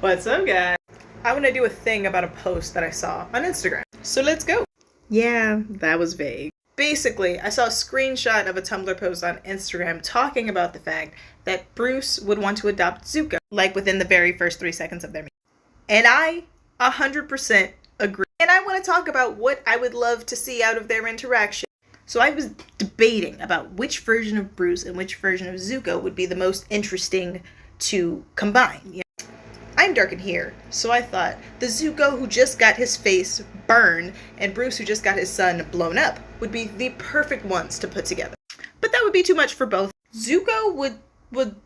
What's up, guys? I want to do a thing about a post that I saw on Instagram. So let's go. Yeah, that was vague. Basically, I saw a screenshot of a Tumblr post on Instagram talking about the fact that Bruce would want to adopt Zuko, like within the very first 3 seconds of their meeting. And I 100% agree. And I want to talk about what I would love to see out of their interaction. So I was debating about which version of Bruce and which version of Zuko would be the most interesting to combine. You know? I'm dark in here, so I thought the Zuko who just got his face burned and Bruce who just got his sun blown up would be the perfect ones to put together. But that would be too much for both. Zuko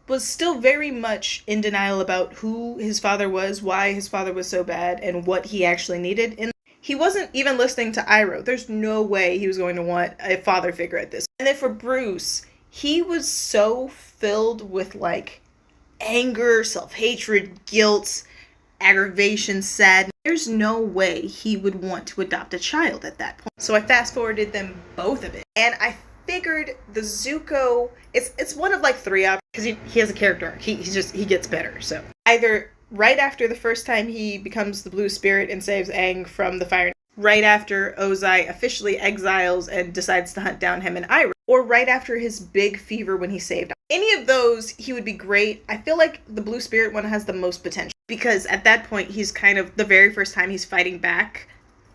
was still very much in denial about who his father was, why his father was so bad, and what he actually needed. And he wasn't even listening to Iroh. There's no way he was going to want a father figure at this. And then for Bruce, he was so filled with like anger, self-hatred, guilt, aggravation, sadness. There's no way he would want to adopt a child at that point. So I fast-forwarded them both a bit. And I figured the Zuko, it's one of like 3 options, because he has a character arc. He gets better. So either right after the first time he becomes the blue spirit and saves Aang from the fire, right after Ozai officially exiles and decides to hunt down him and Iroh, or right after his big fever when he saved. Any of those, he would be great. I feel like the blue spirit one has the most potential, because at that point he's kind of the very first time he's fighting back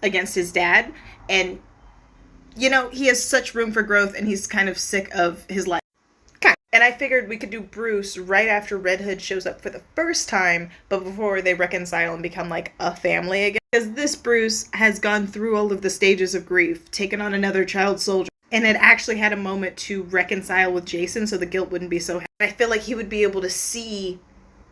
against his dad, and you know, he has such room for growth and he's kind of sick of his life. And I figured we could do Bruce right after Red Hood shows up for the first time, but before they reconcile and become like a family again. Because this Bruce has gone through all of the stages of grief, taken on another child soldier, and had actually had a moment to reconcile with Jason so the guilt wouldn't be so heavy. I feel like he would be able to see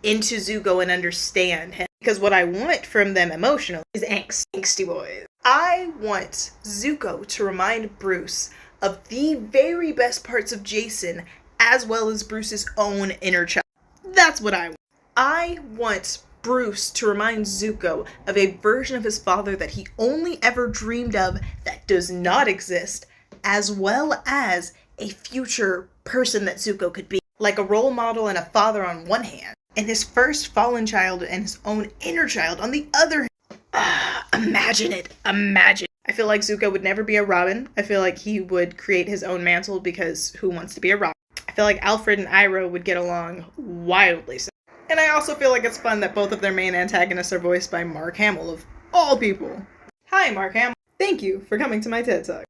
into Zuko and understand him. Because what I want from them emotionally is angst. Angsty boys. I want Zuko to remind Bruce of the very best parts of Jason, as well as Bruce's own inner child. That's what I want. I want Bruce to remind Zuko of a version of his father that he only ever dreamed of that does not exist, as well as a future person that Zuko could be. Like a role model and a father on one hand, and his first fallen child and his own inner child on the other hand. Imagine it. Imagine. I feel like Zuko would never be a Robin. I feel like he would create his own mantle, because who wants to be a Robin? I feel like Alfred and Iroh would get along wildly so. And I also feel like it's fun that both of their main antagonists are voiced by Mark Hamill, of all people. Hi, Mark Hamill. Thank you for coming to my TED Talk.